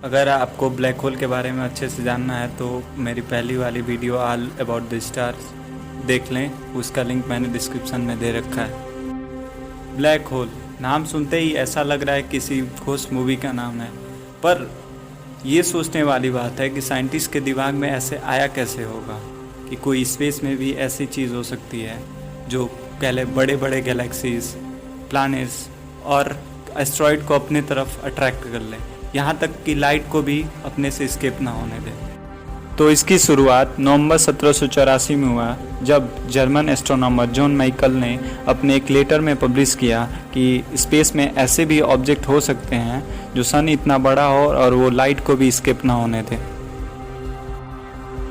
अगर आपको black hole के बारे में अच्छे से जानना है तो मेरी पहली वाली video all about the stars देख लें, उसका लिंक मैंने डिस्क्रिप्शन में दे रखा है। ब्लैक होल नाम सुनते ही ऐसा लग रहा है किसी घोस्ट मूवी का नाम है, पर ये सोचने वाली बात है कि साइंटिस्ट के दिमाग में ऐसे आया कैसे होगा कि कोई स्पेस में भी ऐसी चीज़ हो सकती है जो पहले बड़े बड़े गैलेक्सीज, प्लैनेट्स और एस्ट्रॉयड को अपने तरफ अट्रैक्ट कर ले, यहाँ तक कि लाइट को भी अपने से स्केप ना होने दे। तो इसकी शुरुआत नवंबर 1784 में हुआ, जब जर्मन एस्ट्रोनॉमर जॉन माइकल ने अपने एक लेटर में पब्लिश किया कि स्पेस में ऐसे भी ऑब्जेक्ट हो सकते हैं जो सन इतना बड़ा हो और वो लाइट को भी स्केप ना होने दे।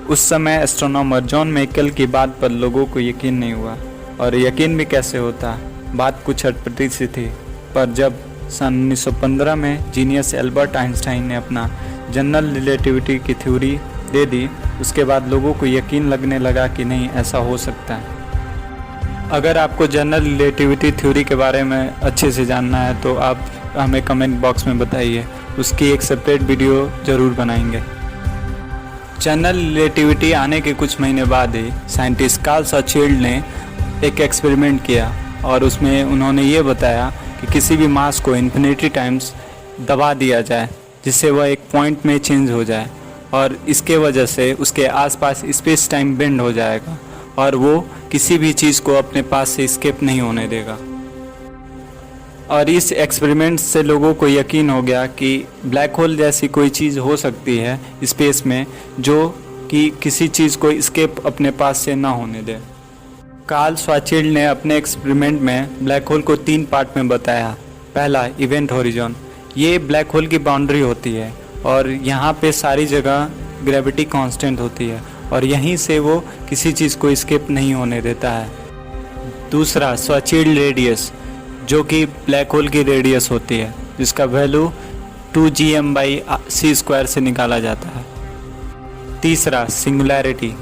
उस समय एस्ट्रोनॉमर जॉन माइकल की बात पर लोगों को यकीन नहीं हुआ, और यकीन भी कैसे होता, बात कुछ अटपटी सी थी। पर जब सन 1915 में जीनियस एल्बर्ट आइंस्टाइन ने अपना जनरल रिलेटिविटी की थ्योरी दे दी, उसके बाद लोगों को यकीन लगने लगा कि नहीं, ऐसा हो सकता है। अगर आपको जनरल रिलेटिविटी थ्योरी के बारे में अच्छे से जानना है तो आप हमें कमेंट बॉक्स में बताइए, उसकी एक सेपरेट वीडियो ज़रूर बनाएंगे। जनरल रिलेटिविटी आने के कुछ महीने बाद ही साइंटिस्ट कार्ल शॉर्टशील्ड ने एक एक्सपेरिमेंट किया, और उसमें उन्होंने ये बताया कि किसी भी मास को इन्फिनिटी टाइम्स दबा दिया जाए जिससे वह एक पॉइंट में चेंज हो जाए, और इसके वजह से उसके आसपास स्पेस टाइम बेंड हो जाएगा और वो किसी भी चीज़ को अपने पास से स्केप नहीं होने देगा। और इस एक्सपेरिमेंट से लोगों को यकीन हो गया कि ब्लैक होल जैसी कोई चीज़ हो सकती है स्पेस में जो कि किसी चीज़ को स्केप अपने पास से ना होने दे। कार्ल शॉर्टशील्ड ने अपने एक्सपेरिमेंट में ब्लैक होल को 3 पार्ट में बताया। पहला, इवेंट होरिजॉन, ये ब्लैक होल की बाउंड्री होती है और यहाँ पे सारी जगह ग्रेविटी कांस्टेंट होती है और यहीं से वो किसी चीज़ को स्किप नहीं होने देता है। दूसरा, शॉर्टशील्ड रेडियस, जो कि ब्लैक होल की रेडियस होती है जिसका वैल्यू 2gm/c² से निकाला जाता है। तीसरा, सिंगुलैरिटी,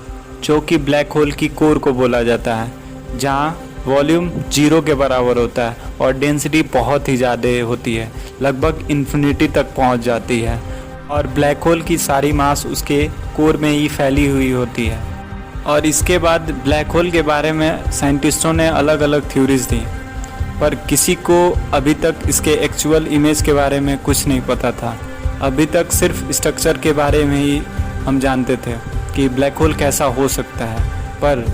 जो कि ब्लैक होल की कोर को बोला जाता है, जहाँ वॉल्यूम 0 के बराबर होता है और डेंसिटी बहुत ही ज़्यादा होती है, लगभग इन्फिनिटी तक पहुँच जाती है, और ब्लैक होल की सारी मास उसके कोर में ही फैली हुई होती है। और इसके बाद ब्लैक होल के बारे में साइंटिस्टों ने अलग अलग थ्योरीज दी, पर किसी को अभी तक इसके एक्चुअल इमेज के बारे में कुछ नहीं पता था। अभी तक सिर्फ स्ट्रक्चर के बारे में ही हम जानते थे कि ब्लैक होल कैसा हो सकता है, पर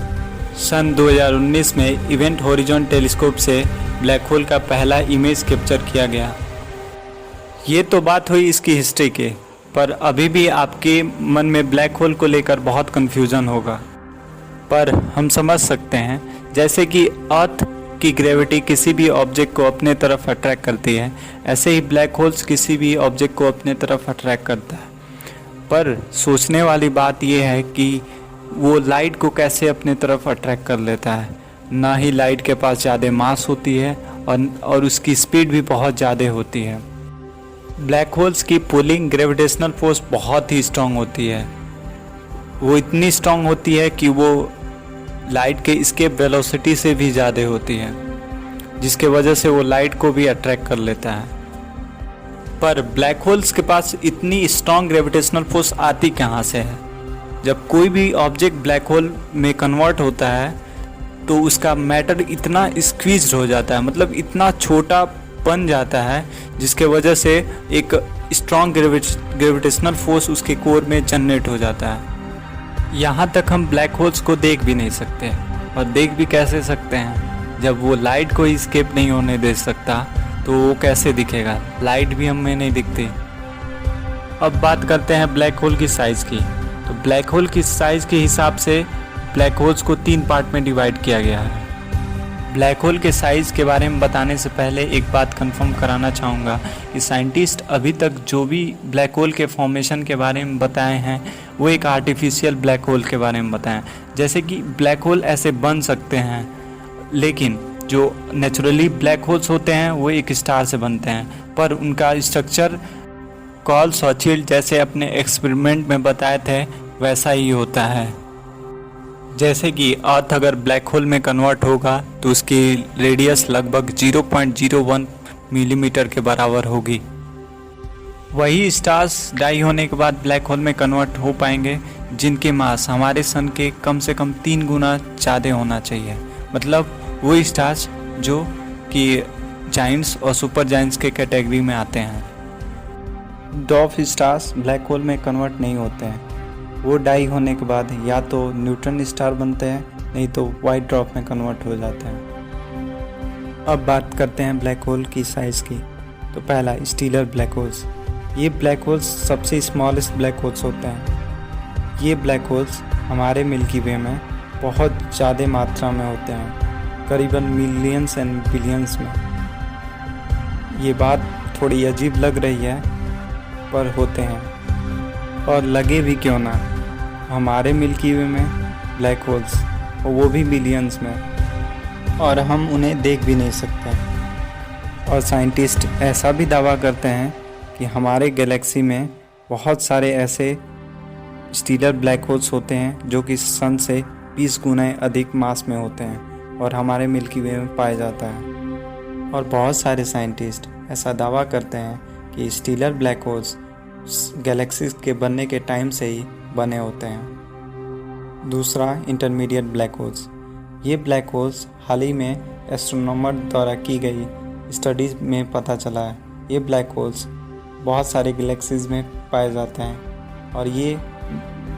सन 2019 में इवेंट होरिजॉन टेलीस्कोप से ब्लैक होल का पहला इमेज कैप्चर किया गया। ये तो बात हुई इसकी हिस्ट्री की, पर अभी भी आपके मन में ब्लैक होल को लेकर बहुत कन्फ्यूज़न होगा। पर हम समझ सकते हैं, जैसे कि अर्थ की ग्रेविटी किसी भी ऑब्जेक्ट को अपने तरफ अट्रैक्ट करती है, ऐसे ही ब्लैक होल्स किसी भी ऑब्जेक्ट को अपने तरफ अट्रैक्ट करता है। पर सोचने वाली बात यह है कि वो लाइट को कैसे अपने तरफ अट्रैक्ट कर लेता है। ना ही लाइट के पास ज़्यादा मास होती है और उसकी स्पीड भी बहुत ज़्यादा होती है। ब्लैक होल्स की पुलिंग ग्रेविटेशनल फोर्स बहुत ही स्ट्रॉन्ग होती है। वो इतनी स्ट्रॉन्ग होती है कि वो लाइट के एस्केप वेलोसिटी से भी ज़्यादा होती है, जिसके वजह से वो लाइट को भी अट्रैक्ट कर लेता है। पर ब्लैक होल्स के पास इतनी स्ट्रॉन्ग ग्रेविटेशनल फोर्स आती कहाँ से है? जब कोई भी ऑब्जेक्ट ब्लैक होल में कन्वर्ट होता है तो उसका मैटर इतना स्क्वीज्ड हो जाता है, मतलब इतना छोटा बन जाता है, जिसके वजह से एक स्ट्रॉन्ग ग्रेविटेशनल फोर्स उसके कोर में जनरेट हो जाता है। यहाँ तक हम ब्लैक होल्स को देख भी नहीं सकते, और देख भी कैसे सकते हैं जब वो लाइट को स्केप नहीं होने दे सकता, तो वो कैसे दिखेगा? लाइट भी हमें नहीं दिखती। अब बात करते हैं ब्लैक होल की साइज़ की। तो ब्लैक होल की साइज़ के हिसाब से ब्लैक होल्स को 3 पार्ट में डिवाइड किया गया है। ब्लैक होल के साइज़ के बारे में बताने से पहले एक बात कंफर्म कराना चाहूँगा कि साइंटिस्ट अभी तक जो भी ब्लैक होल के फॉर्मेशन के बारे में बताए हैं वो एक आर्टिफिशियल ब्लैक होल के बारे में बताएं। जैसे कि ब्लैक होल ऐसे बन सकते हैं, लेकिन जो नेचुरली ब्लैक होल्स होते हैं वो एक स्टार से बनते हैं, पर उनका स्ट्रक्चर कार्ल शॉर्टशील्ड जैसे अपने एक्सपेरिमेंट में बताए थे वैसा ही होता है। जैसे कि अर्थ अगर ब्लैक होल में कन्वर्ट होगा तो उसकी रेडियस लगभग 0.01 मिलीमीटर के बराबर होगी। वही स्टार्स डाई होने के बाद ब्लैक होल में कन्वर्ट हो पाएंगे जिनके मास हमारे सन के कम से कम 3 गुना ज़्यादा होना चाहिए। मतलब वो स्टार्स जो कि जाइंट्स और सुपर जाइंट्स के कैटेगरी में आते हैं। डॉफ स्टार्स ब्लैक होल में कन्वर्ट नहीं होते हैं, वो डाई होने के बाद या तो न्यूट्रॉन स्टार बनते हैं, नहीं तो वाइट ड्रॉप में कन्वर्ट हो जाते हैं। अब बात करते हैं ब्लैक होल की साइज़ की। तो पहला स्टीलर ब्लैक होल्स। ये ब्लैक होल्स सबसे स्मॉलेस्ट ब्लैक होल्स होते हैं। ये ब्लैक होल्स हमारे मिल्की वे में बहुत ज़्यादा मात्रा में होते हैं, करीबन मिलियंस एंड बिलियंस में। ये बात थोड़ी अजीब लग रही है पर होते हैं, और लगे भी क्यों ना, हमारे मिल्की वे में ब्लैक होल्स, और वो भी बिलियंस में, और हम उन्हें देख भी नहीं सकते। और साइंटिस्ट ऐसा भी दावा करते हैं कि हमारे गैलेक्सी में बहुत सारे ऐसे स्टीलर ब्लैक होल्स होते हैं जो कि सन से 20 गुना अधिक मास में होते हैं और हमारे मिल्की वे में पाया जाता है। और बहुत सारे साइंटिस्ट ऐसा दावा करते हैं कि स्टीलर ब्लैक होल्स गैलेक्सीज के बनने के टाइम से ही बने होते हैं। दूसरा, इंटरमीडिएट ब्लैक होल्स। ये ब्लैक होल्स हाल ही में एस्ट्रोनॉमर द्वारा की गई स्टडीज़ में पता चला है। ये ब्लैक होल्स बहुत सारे गैलेक्सीज में पाए जाते हैं और ये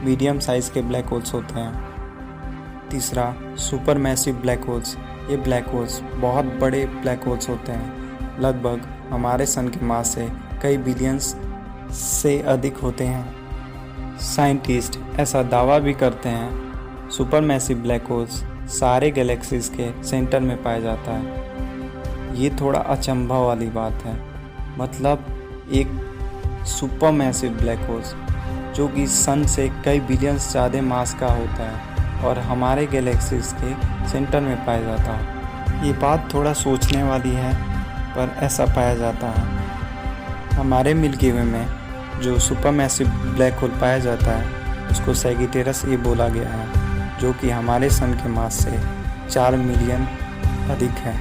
मीडियम साइज़ के ब्लैक होल्स होते हैं। तीसरा, सुपर मैसिव ब्लैक होल्स। ये ब्लैक होल्स बहुत बड़े ब्लैक होल्स होते हैं, लगभग हमारे सन के मास से कई बिलियंस से अधिक होते हैं। साइंटिस्ट ऐसा दावा भी करते हैं सुपर मैसिव ब्लैक होल्स सारे गैलेक्सीज के सेंटर में पाया जाता है। ये थोड़ा अचंभा वाली बात है, मतलब एक सुपर मैसिव ब्लैक होल्स जो कि सन से कई बिलियंस ज़्यादा मास का होता है और हमारे गैलेक्सीज के सेंटर में पाया जाता है। ये बात थोड़ा सोचने वाली है पर ऐसा पाया जाता है। हमारे मिल्की वे में जो सुपर मैसिव ब्लैक होल पाया जाता है उसको सैगिटेरस ए बोला गया है, जो कि हमारे सन के मास से 4 मिलियन अधिक है।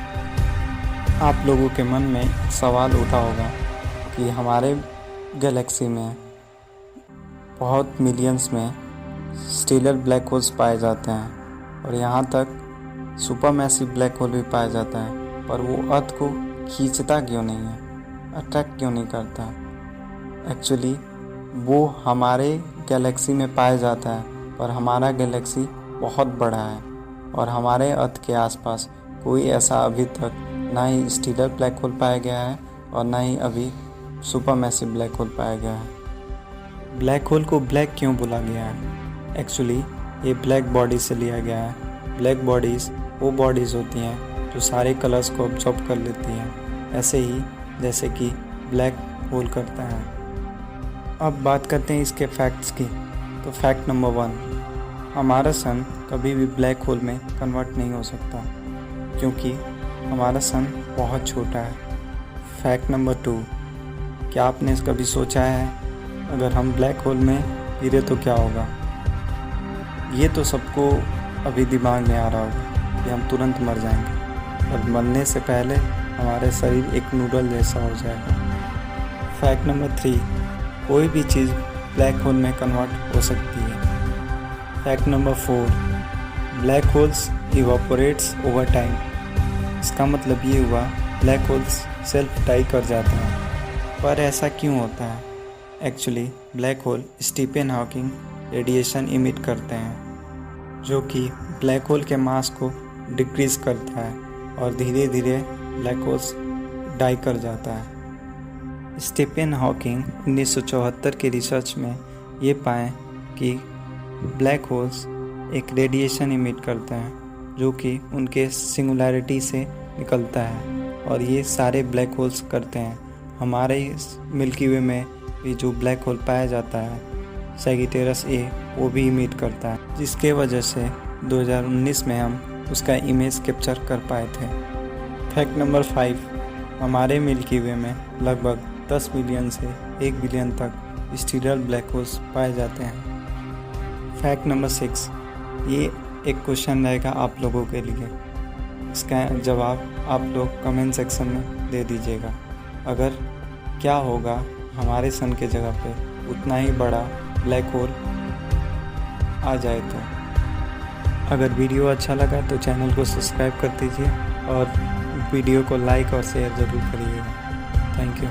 आप लोगों के मन में सवाल उठा होगा कि हमारे गैलेक्सी में बहुत मिलियंस में स्टीलर ब्लैक होल्स पाए जाते हैं और यहाँ तक सुपर मैसिव ब्लैक होल भी पाया जाता है, पर वो अर्थ को खींचता क्यों नहीं है, अट्रैक्ट क्यों नहीं करता। एक्चुअली वो हमारे गैलेक्सी में पाया जाता है, पर हमारा गैलेक्सी बहुत बड़ा है और हमारे अर्थ के आसपास कोई ऐसा अभी तक ना ही स्टीलर ब्लैक होल पाया गया है और ना ही अभी सुपर मैसिव ब्लैक होल पाया गया है। ब्लैक होल को ब्लैक क्यों बोला गया है? एक्चुअली ये ब्लैक बॉडी से लिया गया है। ब्लैक बॉडीज़ वो बॉडीज़ होती हैं जो सारे कलर्स को ऑब्जॉर्ब कर लेती हैं, ऐसे ही जैसे कि ब्लैक होल करता है। अब बात करते हैं इसके फैक्ट्स की। तो फैक्ट नंबर 1, हमारा सन कभी भी ब्लैक होल में कन्वर्ट नहीं हो सकता क्योंकि हमारा सन बहुत छोटा है। फैक्ट नंबर 2, क्या आपने कभी सोचा है अगर हम ब्लैक होल में गिरे तो क्या होगा? ये तो सबको अभी दिमाग में आ रहा होगा कि हम तुरंत मर जाएंगे और मरने से पहले हमारे शरीर एक नूडल जैसा हो जाएगा। फैक्ट नंबर 3, कोई भी चीज़ ब्लैक होल में कन्वर्ट हो सकती है। Fact number 4, black holes evaporates over time. इसका मतलब ये हुआ ब्लैक होल्स सेल्फ डाई कर जाते हैं। पर ऐसा क्यों होता है? Actually black hole Stephen Hawking radiation emit करते हैं जो कि ब्लैक होल के मास को डिक्रीज़ करता है और धीरे धीरे ब्लैक होल्स डाई कर जाता है। स्टीफन हॉकिंग 1974 के रिसर्च में ये पाए कि ब्लैक होल्स एक रेडिएशन इमिट करते हैं जो कि उनके सिंगुलैरिटी से निकलता है और ये सारे ब्लैक होल्स करते हैं। हमारे मिल्की वे में भी जो ब्लैक होल पाया जाता है सैगिटेरस ए, वो भी इमिट करता है, जिसके वजह से 2019 में हम उसका इमेज कैप्चर कर पाए थे। फैक्ट नंबर 5, हमारे मिल्की वे में लगभग 10 मिलियन से 1 बिलियन तक स्टीलर ब्लैक होल्स पाए जाते हैं। फैक्ट नंबर 6, ये एक क्वेश्चन रहेगा आप लोगों के लिए, इसका जवाब आप लोग कमेंट सेक्शन में दे दीजिएगा। अगर क्या होगा हमारे सन के जगह पे उतना ही बड़ा ब्लैक होल आ जाए तो। अगर वीडियो अच्छा लगा तो चैनल को सब्सक्राइब कर दीजिए और वीडियो को लाइक और शेयर ज़रूर करिएगा। Thank you.